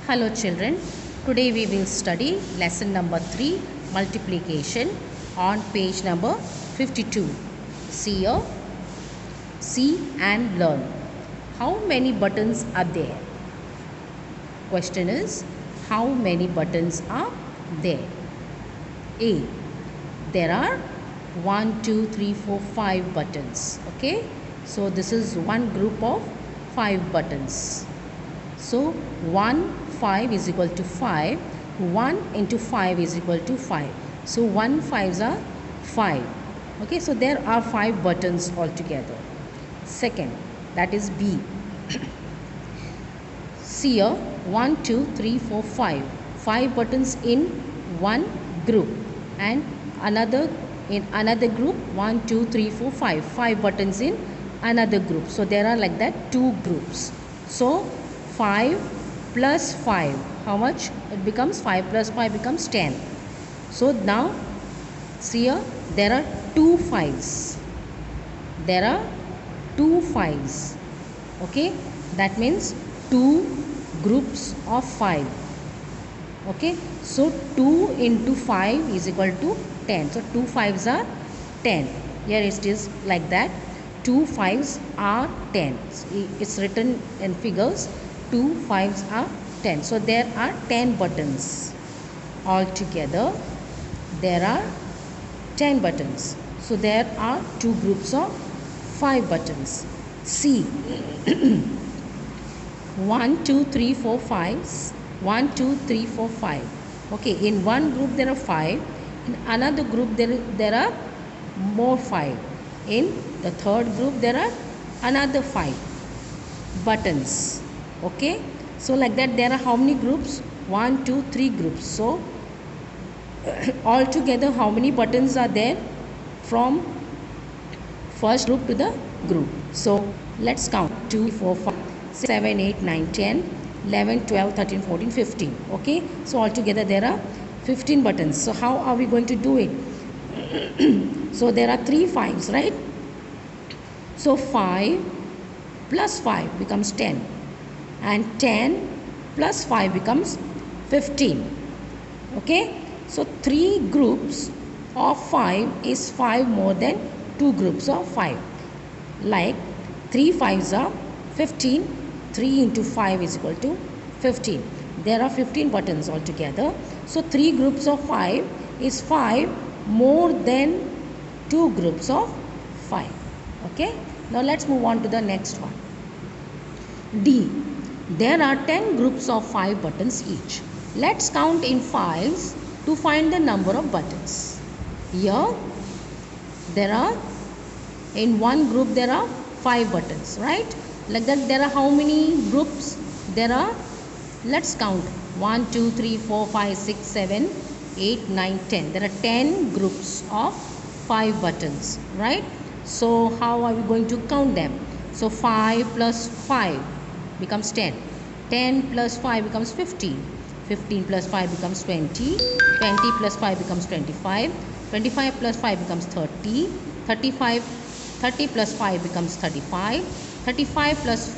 Hello children, today we will study lesson number 3 multiplication on page number 52. See here, see and learn. How many buttons are there? Question is, how many buttons are there? A. There are 1, 2, 3, 4, 5 buttons. Okay, so this is one group of 5 buttons. So 1, 5 is equal to 5. 1 into 5 is equal to 5. So 1 5s are 5. Okay, so there are 5 buttons altogether. Second, that is B. See here, 1, 2, 3, 4, 5. 5 buttons in one group and in another group 1, 2, 3, 4, 5. 5 buttons in another group. So there are like that 2 groups. So 5 plus 5, how much it becomes? 5 plus 5 becomes 10. So now see here, there are 2 5s. There are 2 5s. Okay, that means 2 groups of 5. Okay, so 2 into 5 is equal to 10. So 2 5s are 10. Here it is like that. 2 5s are 10. It's written in figures. 2 5s are 10. So there are 10 buttons. Altogether, there are 10 buttons. So there are 2 groups of 5 buttons. C. 1, 2, 3, 4, 5. 1, 2, 3, 4, 5. Okay, in one group there are 5. In another group there are more 5. In the third group there are another 5 buttons. Okay, so like that there are how many groups? 1, 2, 3 groups. So altogether how many buttons are there from first group to the group? So let's count. 2, 4, 5, 6, 7, 8, 9, 10, 11, 12, 13, 14, 15. Okay, so altogether there are 15 buttons. So how are we going to do it? So there are 3 5s, right? So 5 plus 5 becomes 10. And 10 plus 5 becomes 15. Okay, so 3 groups of 5 is 5 more than 2 groups of 5. Like 3 5s are 15. 3 into 5 is equal to 15. There are 15 buttons altogether. So 3 groups of 5 is 5 more than 2 groups of 5. Okay, now let's move on to the next one. D. There are 10 groups of 5 buttons each. Let's count in files to find the number of buttons. Here there are, in one group there are 5 buttons, right? Like that there are how many groups? There are, let's count, 1, 2, 3, 4, 5, 6, 7, 8, 9, 10. There are 10 groups of 5 buttons, right? So how are we going to count them? So 5 plus 5 becomes 10. 10 plus 5 becomes 15. 15 plus 5 becomes 20. 20 plus 5 becomes 25. 25 plus 5 becomes 30. 30 plus 5 becomes 35. 35 plus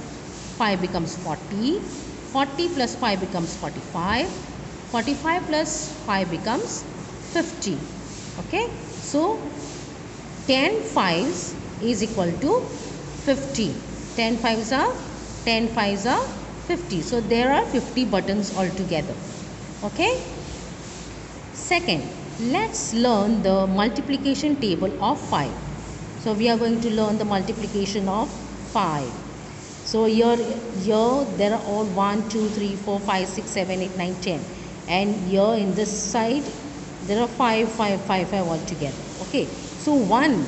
5 becomes 40. 40 plus 5 becomes 45. 45 plus 5 becomes 50. Okay, so 10 5s is equal to 50. 10 5s are 50. So there are 50 buttons altogether. Okay. Second, let's learn the multiplication table of 5. So we are going to learn the multiplication of 5. So here there are all 1, 2, 3, 4, 5, 6, 7, 8, 9, 10. And here in this side there are 5 altogether. Okay. So 1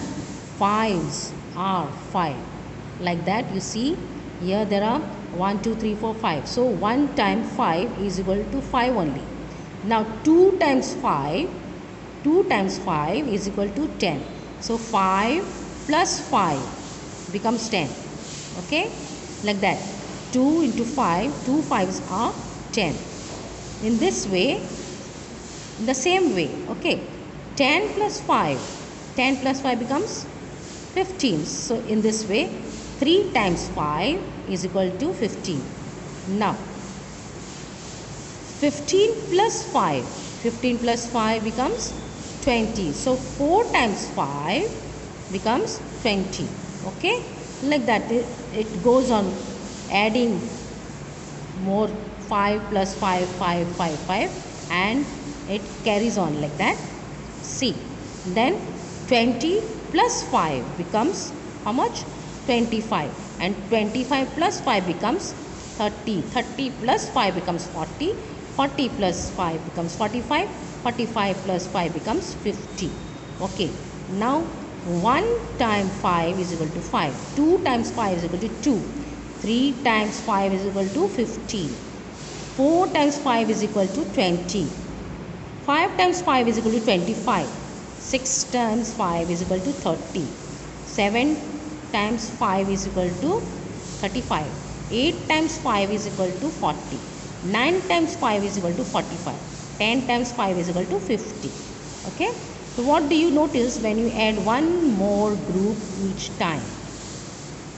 5s are 5. Like that you see here there are 1, 2, 3, 4, 5. So 1 times 5 is equal to 5 only. Now 2 times 5 is equal to 10. So 5 plus 5 becomes 10. Okay, like that. 2 into 5, 2 5s are 10. In this way, in the same way, okay, 10 plus 5 becomes 15. So in this way 3 times 5 is equal to 15. Now 15 plus 5. 15 plus 5 becomes 20. So 4 times 5 becomes 20. Okay, like that it goes on adding more. 5 plus 5, 5, 5, 5, and it carries on like that. See, then 20 plus 5 becomes how much? 25. And 25 plus 5 becomes 30. 30 plus 5 becomes 40. 40 plus 5 becomes 45. 45 plus 5 becomes 50. Okay, now 1 times 5 is equal to 5. 2 times 5 is equal to 2. 3 times 5 is equal to 15. 4 times 5 is equal to 20. 5 times 5 is equal to 25. 6 times 5 is equal to 30. 7 times 5 is equal to 35. 8 times 5 is equal to 40. 9 times 5 is equal to 45. 10 times 5 is equal to 50. Okay. So what do you notice when you add one more group each time?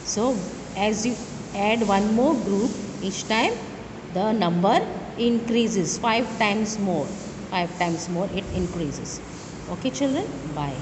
So as you add one more group each time, the number increases 5 times more. 5 times more it increases. Okay children, bye.